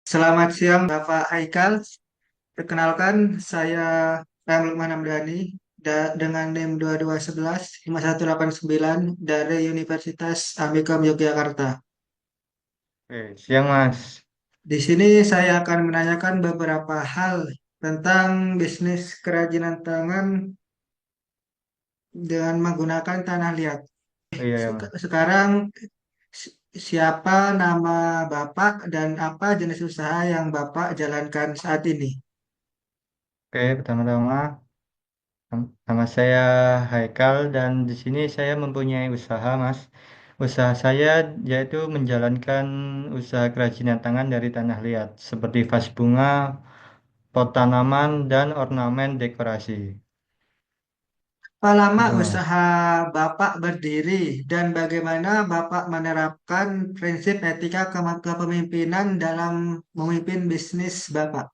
Selamat siang Bapak Haikal. Perkenalkan saya Lukman Hamdani dengan NIM 2211 5189 dari Universitas Amikom Yogyakarta. Oke, siang Mas. Di sini saya akan menanyakan beberapa hal tentang bisnis kerajinan tangan dengan menggunakan tanah liat. Oh, iya ya Mas. Sekarang siapa nama Bapak dan apa jenis usaha yang Bapak jalankan saat ini? Oke, pertama-tama nama saya Haikal dan di sini saya mempunyai usaha Mas. Usaha saya yaitu menjalankan usaha kerajinan tangan dari tanah liat seperti vas bunga, pot tanaman dan ornamen dekorasi. Berapa lama Gitu Mas. usaha Bapak berdiri dan bagaimana Bapak menerapkan prinsip etika kepemimpinan dalam memimpin bisnis Bapak?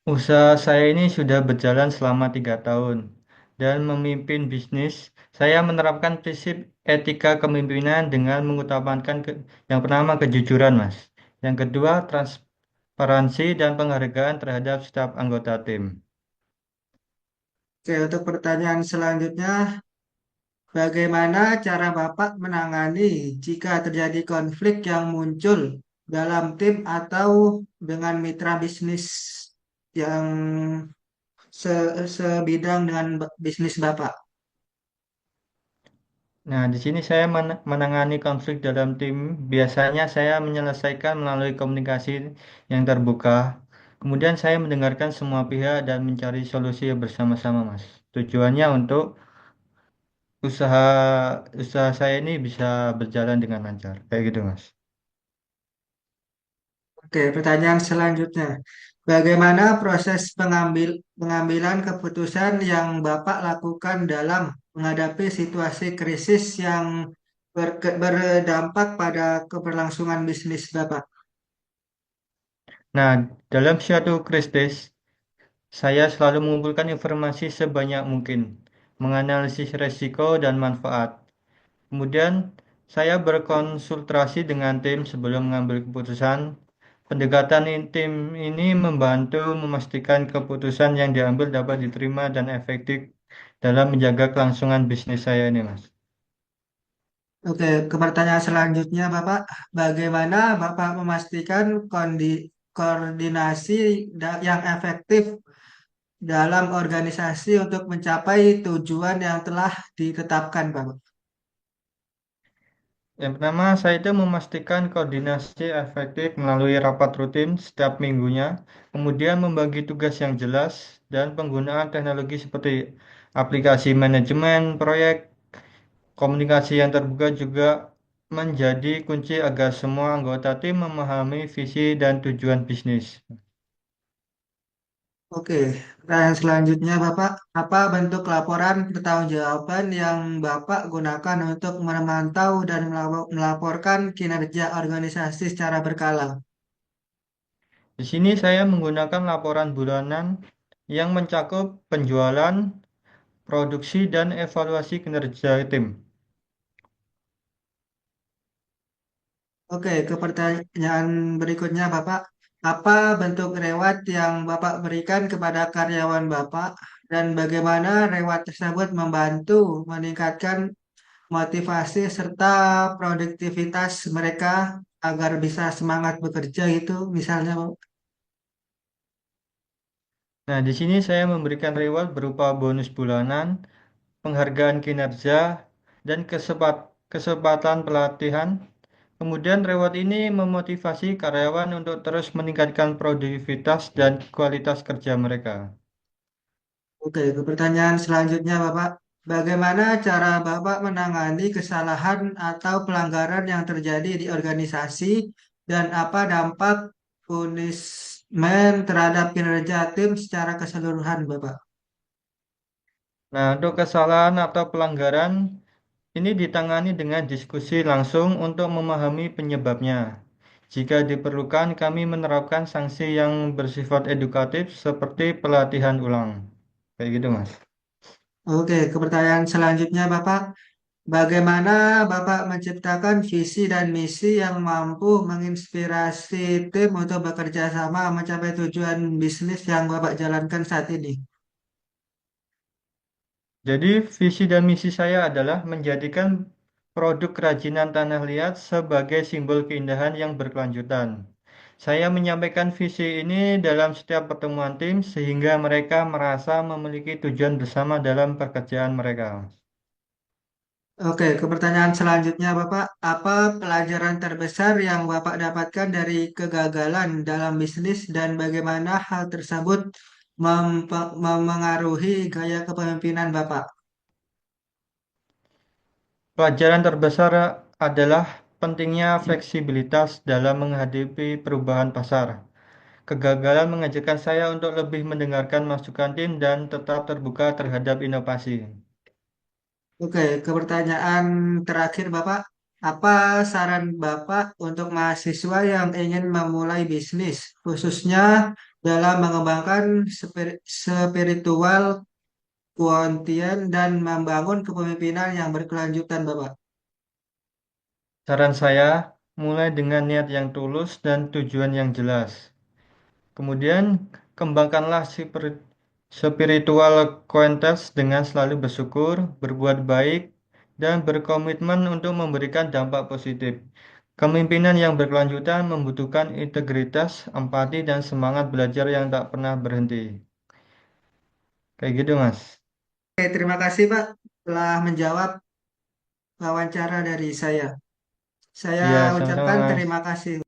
Usaha saya ini sudah berjalan selama 3 tahun dan memimpin bisnis. Saya menerapkan prinsip etika kepemimpinan dengan mengutamakan yang pertama kejujuran, Mas. Yang kedua transparansi dan penghargaan terhadap staf anggota tim. Oke, untuk pertanyaan selanjutnya, bagaimana cara Bapak menangani jika terjadi konflik yang muncul dalam tim atau dengan mitra bisnis yang sebidang dengan bisnis Bapak? Nah, di sini saya menangani konflik dalam tim. Biasanya saya menyelesaikan melalui komunikasi yang terbuka. Kemudian saya mendengarkan semua pihak dan mencari solusi bersama-sama, Mas. Tujuannya untuk usaha usaha saya ini bisa berjalan dengan lancar kayak gitu Mas. Oke, pertanyaan selanjutnya. Bagaimana proses pengambilan keputusan yang Bapak lakukan dalam menghadapi situasi krisis yang berdampak pada keberlangsungan bisnis Bapak? Nah, dalam suatu krisis saya selalu mengumpulkan informasi sebanyak mungkin, menganalisis resiko dan manfaat. Kemudian saya berkonsultasi dengan tim sebelum mengambil keputusan. Pendekatan tim ini membantu memastikan keputusan yang diambil dapat diterima dan efektif dalam menjaga kelangsungan bisnis saya ini, Mas. Oke, ke pertanyaan selanjutnya Bapak. Bagaimana Bapak memastikan koordinasi yang efektif dalam organisasi untuk mencapai tujuan yang telah ditetapkan, Bapak? Yang pertama, saya itu memastikan koordinasi efektif melalui rapat rutin setiap minggunya, kemudian membagi tugas yang jelas, dan penggunaan teknologi seperti aplikasi manajemen proyek, komunikasi yang terbuka juga menjadi kunci agar semua anggota tim memahami visi dan tujuan bisnis. Oke, pertanyaan selanjutnya Bapak, apa bentuk laporan pertanggungjawaban yang Bapak gunakan untuk memantau dan melaporkan kinerja organisasi secara berkala? Di sini saya menggunakan laporan bulanan yang mencakup penjualan, produksi, dan evaluasi kinerja tim. Oke, ke pertanyaan berikutnya Bapak, apa bentuk reward yang Bapak berikan kepada karyawan Bapak dan bagaimana reward tersebut membantu meningkatkan motivasi serta produktivitas mereka agar bisa semangat bekerja itu misalnya. Nah, di sini saya memberikan reward berupa bonus bulanan, penghargaan kinerja, dan kesempatan pelatihan. Kemudian reward ini memotivasi karyawan untuk terus meningkatkan produktivitas dan kualitas kerja mereka. Oke, ke pertanyaan selanjutnya Bapak, bagaimana cara Bapak menangani kesalahan atau pelanggaran yang terjadi di organisasi dan apa dampak punishment terhadap kinerja tim secara keseluruhan Bapak? Nah, untuk kesalahan atau pelanggaran ini ditangani dengan diskusi langsung untuk memahami penyebabnya. Jika diperlukan, kami menerapkan sanksi yang bersifat edukatif seperti pelatihan ulang. Kayak gitu, Mas. Oke, ke pertanyaan selanjutnya Bapak, Bagaimana Bapak menciptakan visi dan misi yang mampu menginspirasi tim untuk bekerja sama mencapai tujuan bisnis yang Bapak jalankan saat ini? Jadi, visi dan misi saya adalah menjadikan produk kerajinan tanah liat sebagai simbol keindahan yang berkelanjutan. Saya menyampaikan visi ini dalam setiap pertemuan tim sehingga mereka merasa memiliki tujuan bersama dalam pekerjaan mereka. Oke, ke pertanyaan selanjutnya Bapak, apa pelajaran terbesar yang Bapak dapatkan dari kegagalan dalam bisnis dan bagaimana hal tersebut memengaruhi gaya kepemimpinan Bapak? Pelajaran terbesar adalah pentingnya fleksibilitas dalam menghadapi perubahan pasar. Kegagalan mengajarkan saya untuk lebih mendengarkan masukan tim dan tetap terbuka terhadap inovasi. Oke, ke pertanyaan terakhir Bapak, apa saran Bapak untuk mahasiswa yang ingin memulai bisnis, khususnya dalam mengembangkan spiritual quotient dan membangun kepemimpinan yang berkelanjutan Bapak? Saran saya, mulai dengan niat yang tulus dan tujuan yang jelas. Kemudian, kembangkanlah spiritual qualitas dengan selalu bersyukur, berbuat baik, dan berkomitmen untuk memberikan dampak positif. Kepemimpinan yang berkelanjutan membutuhkan integritas, empati, dan semangat belajar yang tak pernah berhenti. Kayak gitu, Mas. Oke, terima kasih Pak telah menjawab wawancara dari saya. Saya Iya, sama-sama, ucapkan Mas. terima kasih.